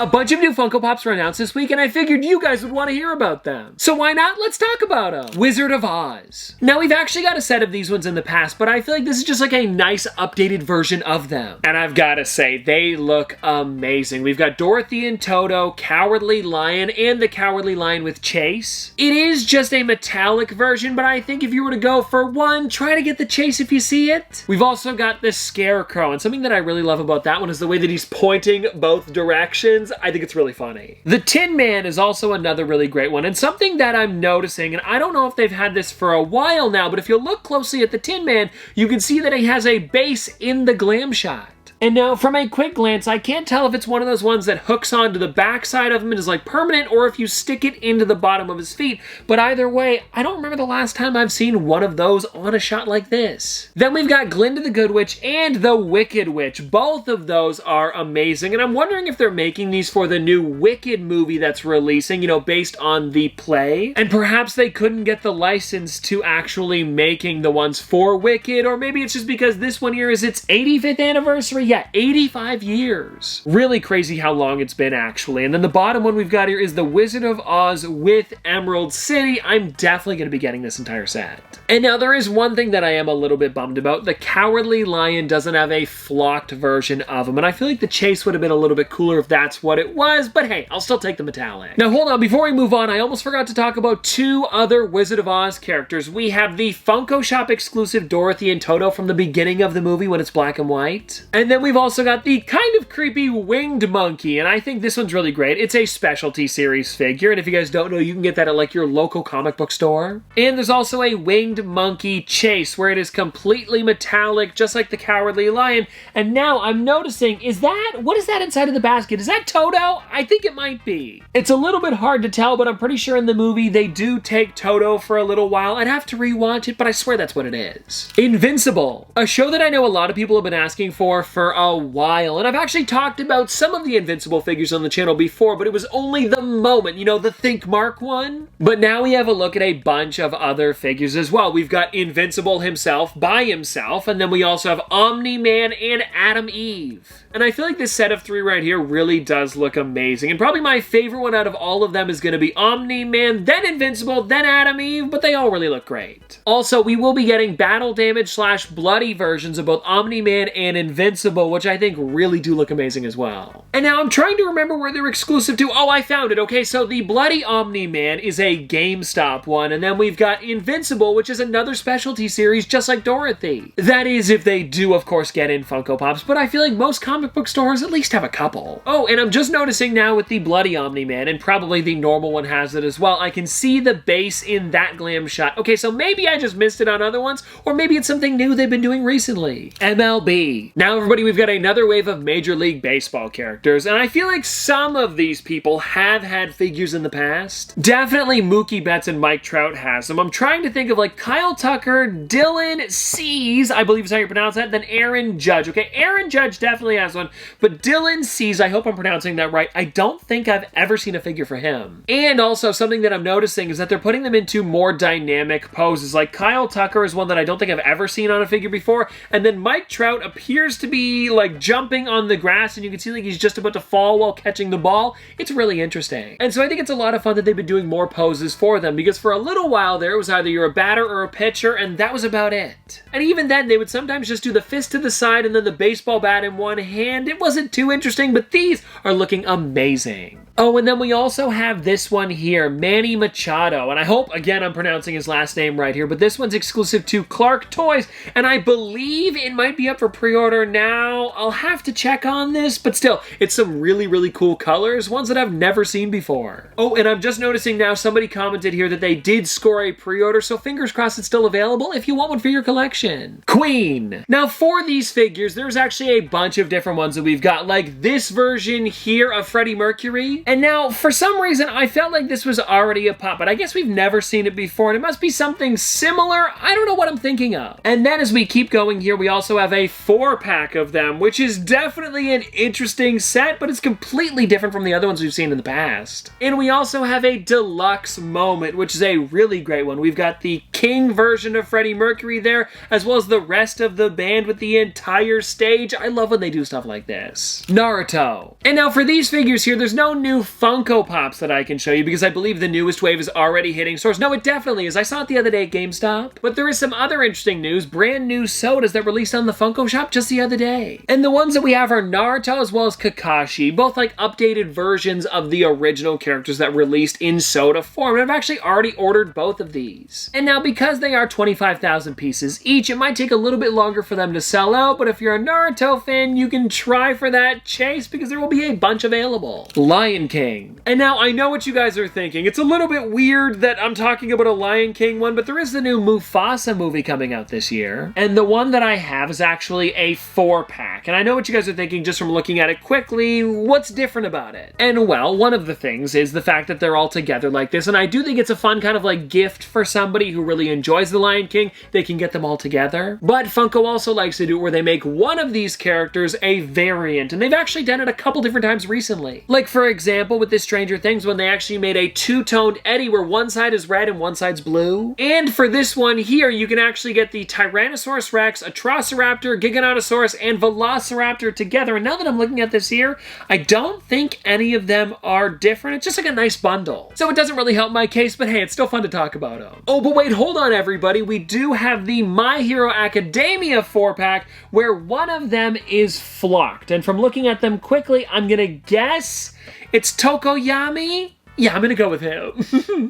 A bunch of new Funko Pops were announced this week, and I figured you guys would want to hear about them. So why not? Let's talk about them. Wizard of Oz. Now, we've actually got a set of these ones in the past, but I feel like this is just like a nice updated version of them. And I've got to say, they look amazing. We've got Dorothy and Toto, Cowardly Lion, and the Cowardly Lion with Chase. It is just a metallic version, but I think if you were to go for one, try to get the Chase if you see it. We've also got the Scarecrow, and something that I really love about that one is the way that he's pointing both directions. I think it's really funny. The Tin Man is also another really great one, and something that I'm noticing, and I don't know if they've had this for a while now, but if you look closely at the Tin Man, you can see that he has a base in the glam shot. And now, from a quick glance, I can't tell if it's one of those ones that hooks onto the backside of him and is like permanent, or if you stick it into the bottom of his feet. But either way, I don't remember the last time I've seen one of those on a shot like this. Then we've got Glinda the Good Witch and the Wicked Witch. Both of those are amazing, and I'm wondering if they're making these for the new Wicked movie that's releasing, you know, based on the play. And perhaps they couldn't get the license to actually making the ones for Wicked, or maybe it's just because this one here is its 85th anniversary. Yeah, 85 years. Really crazy how long it's been, actually. And then the bottom one we've got here is the Wizard of Oz with Emerald City. I'm definitely going to be getting this entire set. And now there is one thing that I am a little bit bummed about. The Cowardly Lion doesn't have a flocked version of him, and I feel like the Chase would have been a little bit cooler if that's what it was, but hey, I'll still take the metallic. Now hold on, before we move on, I almost forgot to talk about two other Wizard of Oz characters. We have the Funko Shop exclusive Dorothy and Toto from the beginning of the movie when it's black and white. And then we've also got the kind of creepy winged monkey, and I think this one's really great. It's a specialty series figure, and if you guys don't know, you can get that at like your local comic book store. And there's also a winged monkey Chase, where it is completely metallic, just like the Cowardly Lion. And now I'm noticing, what is that inside of the basket? Is that Toto? I think it might be. It's a little bit hard to tell, but I'm pretty sure in the movie they do take Toto for a little while. I'd have to rewatch it, but I swear that's what it is. Invincible, a show that I know a lot of people have been asking for a while, and I've actually talked about some of the Invincible figures on the channel before, but it was only the moment, you know, the Think Mark one. But now we have a look at a bunch of other figures as well. We've got Invincible himself by himself, and then we also have Omni-Man and Adam Eve. And I feel like this set of three right here really does look amazing, and probably my favorite one out of all of them is going to be Omni-Man, then Invincible, then Adam Eve, but they all really look great. Also, we will be getting battle damage / bloody versions of both Omni-Man and Invincible, which I think really do look amazing as well. And now I'm trying to remember where they're exclusive to. Oh, I found it. Okay, so the Bloody Omni-Man is a GameStop one, and then we've got Invincible, which is another specialty series just like Dorothy. That is if they do, of course, get in Funko Pops, but I feel like most comic book stores at least have a couple. Oh, and I'm just noticing now with the Bloody Omni-Man, and probably the normal one has it as well, I can see the base in that glam shot. Okay, so maybe I just missed it on other ones, or maybe it's something new they've been doing recently. MLB. Now, everybody, we've got another wave of Major League Baseball characters, and I feel like some of these people have had figures in the past. Definitely Mookie Betts and Mike Trout has them. I'm trying to think of like Kyle Tucker, Dylan Cease, I believe is how you pronounce that, then Aaron Judge. Okay, Aaron Judge definitely has one, but Dylan Cease, I hope I'm pronouncing that right, I don't think I've ever seen a figure for him. And also something that I'm noticing is that they're putting them into more dynamic poses. Like Kyle Tucker is one that I don't think I've ever seen on a figure before, and then Mike Trout appears to be like jumping on the grass, and you can see like he's just about to fall while catching the ball. It's really interesting. And so I think it's a lot of fun that they've been doing more poses for them, because for a little while there, it was either you're a batter or a pitcher, and that was about it. And even then, they would sometimes just do the fist to the side and then the baseball bat in one hand. It wasn't too interesting, but these are looking amazing. Oh, and then we also have this one here, Manny Machado, and I hope, again, I'm pronouncing his last name right here, but this one's exclusive to Clark Toys, and I believe it might be up for pre-order now. I'll have to check on this, but still, it's some really, really cool colors, ones that I've never seen before. Oh, and I'm just noticing now somebody commented here that they did score a pre-order, so fingers crossed it's still available if you want one for your collection. Queen. Now, for these figures, there's actually a bunch of different ones that we've got, like this version here of Freddie Mercury. And now, for some reason, I felt like this was already a pop, but I guess we've never seen it before, and it must be something similar. I don't know what I'm thinking of. And then as we keep going here, we also have a 4-pack of them, which is definitely an interesting set, but it's completely different from the other ones we've seen in the past. And we also have a deluxe moment, which is a really great one. We've got the King version of Freddie Mercury there, as well as the rest of the band with the entire stage. I love when they do stuff like this. Naruto. And now for these figures here, there's no new Funko Pops that I can show you because I believe the newest wave is already hitting stores. No, it definitely is. I saw it the other day at GameStop. But there is some other interesting news. Brand new sodas that released on the Funko Shop just the other day. And the ones that we have are Naruto as well as Kakashi, both like updated versions of the original characters that released in soda form. And I've actually already ordered both of these. And now because they are 25,000 pieces each, it might take a little bit longer for them to sell out, but if you're a Naruto fan, you can try for that chase because there will be a bunch available. Lion King. And now I know what you guys are thinking. It's a little bit weird that I'm talking about a Lion King one, but there is the new Mufasa movie coming out this year. And the one that I have is actually a 4-pack. And I know what you guys are thinking just from looking at it quickly. What's different about it? And well, one of the things is the fact that they're all together like this. And I do think it's a fun kind of like gift for somebody who really enjoys the Lion King. They can get them all together. But Funko also likes to do it where they make one of these characters a variant. And they've actually done it a couple different times recently. Like for example, with this Stranger Things when they actually made a 2-toned Eddie where one side is red and one side's blue. And for this one here, you can actually get the Tyrannosaurus Rex, Atrociraptor, Giganotosaurus, and Velociraptor together. And now that I'm looking at this here, I don't think any of them are different. It's just like a nice bundle. So it doesn't really help my case, but hey, it's still fun to talk about them. Oh, but wait, hold on everybody. We do have the My Hero Academia 4-pack where one of them is flocked. And from looking at them quickly, I'm gonna guess it's Tokoyami? Yeah, I'm gonna go with him.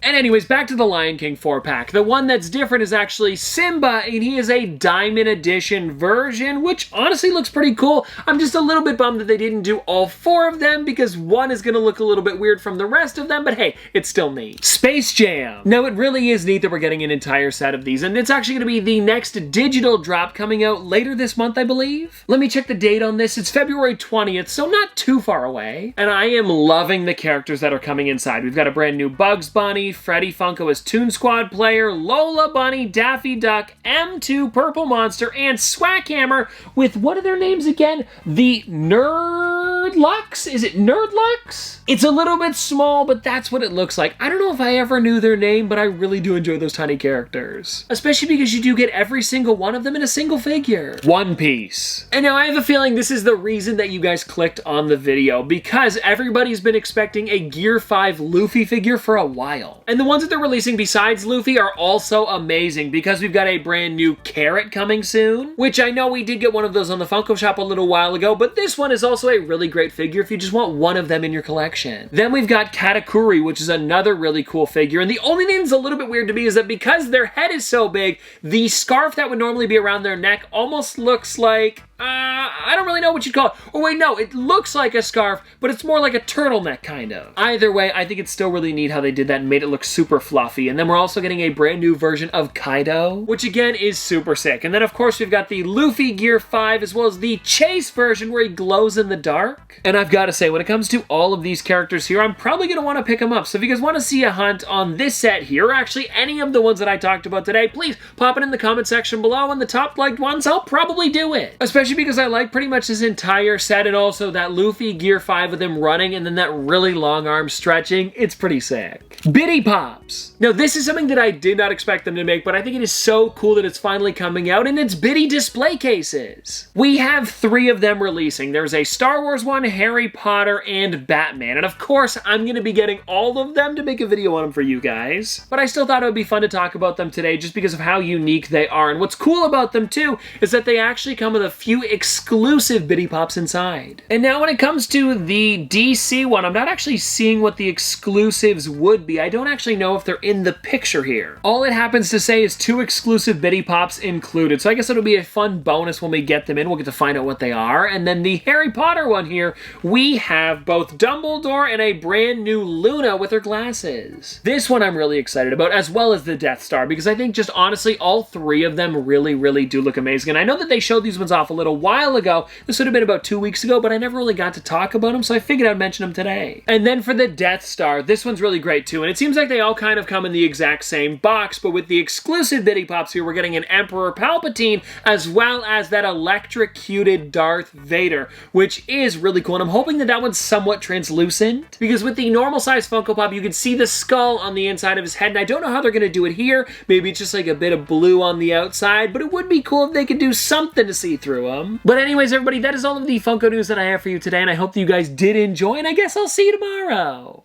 And anyways, back to the Lion King 4-pack. The one that's different is actually Simba, and he is a Diamond Edition version, which honestly looks pretty cool. I'm just a little bit bummed that they didn't do all 4 of them because one is gonna look a little bit weird from the rest of them, but hey, it's still neat. Space Jam. Now, it really is neat that we're getting an entire set of these, and it's actually gonna be the next digital drop coming out later this month, I believe. Let me check the date on this. It's February 20th, so not too far away. And I am loving the characters that are coming inside. We've got a brand new Bugs Bunny, Freddy Funko as Toon Squad player, Lola Bunny, Daffy Duck, M2, Purple Monster, and Swackhammer with, what are their names again? The Nerdlux? Is it Nerdlux? It's a little bit small, but that's what it looks like. I don't know if I ever knew their name, but I really do enjoy those tiny characters. Especially because you do get every single one of them in a single figure. One Piece. And now I have a feeling this is the reason that you guys clicked on the video, because everybody's been expecting a Gear 5 Luffy figure for a while. And the ones that they're releasing besides Luffy are also amazing because we've got a brand new Carrot coming soon, which I know we did get one of those on the Funko Shop a little while ago, but this one is also a really great figure if you just want one of them in your collection. Then we've got Katakuri, which is another really cool figure, and the only thing that's a little bit weird to me is that because their head is so big, the scarf that would normally be around their neck almost looks like I don't really know what you'd call it. Or wait, no, it looks like a scarf, but it's more like a turtleneck, kind of. Either way, I think it's still really neat how they did that and made it look super fluffy. And then we're also getting a brand new version of Kaido, which again is super sick. And then, of course, we've got the Luffy Gear 5, as well as the Chase version where he glows in the dark. And I've got to say, when it comes to all of these characters here, I'm probably going to want to pick them up. So if you guys want to see a hunt on this set here, or actually any of the ones that I talked about today, please pop it in the comment section below. And the top liked ones, I'll probably do it. Especially because I like pretty much this entire set, and also that Luffy Gear 5 with him running and then that really long arm stretching. It's pretty sick. Bitty Pops. Now this is something that I did not expect them to make, but I think it is so cool that it's finally coming out, and it's Bitty display cases. We have 3 of them releasing. There's a Star Wars one, Harry Potter, and Batman. And of course, I'm going to be getting all of them to make a video on them for you guys. But I still thought it would be fun to talk about them today just because of how unique they are. And what's cool about them too is that they actually come with a few exclusive Bitty Pops inside. And now when it comes to the DC one, I'm not actually seeing what the exclusives would be. I don't actually know if they're in the picture here. All it happens to say is 2 exclusive Bitty Pops included. So I guess it'll be a fun bonus when we get them in. We'll get to find out what they are. And then the Harry Potter one here, we have both Dumbledore and a brand new Luna with her glasses. This one I'm really excited about, as well as the Death Star, because I think just honestly all 3 of them really do look amazing. And I know that they showed these ones off a little little while ago. This would have been about 2 weeks ago, but I never really got to talk about them, so I figured I'd mention them today. And then for the Death Star, this one's really great too, and it seems like they all kind of come in the exact same box, but with the exclusive Bitty Pops here, we're getting an Emperor Palpatine, as well as that electrocuted Darth Vader, which is really cool, and I'm hoping that that one's somewhat translucent, because with the normal size Funko Pop, you can see the skull on the inside of his head, and I don't know how they're going to do it here. Maybe it's just like a bit of blue on the outside, but it would be cool if they could do something to see through them. But anyways, everybody, that is all of the Funko news that I have for you today, and I hope that you guys did enjoy, and I guess I'll see you tomorrow.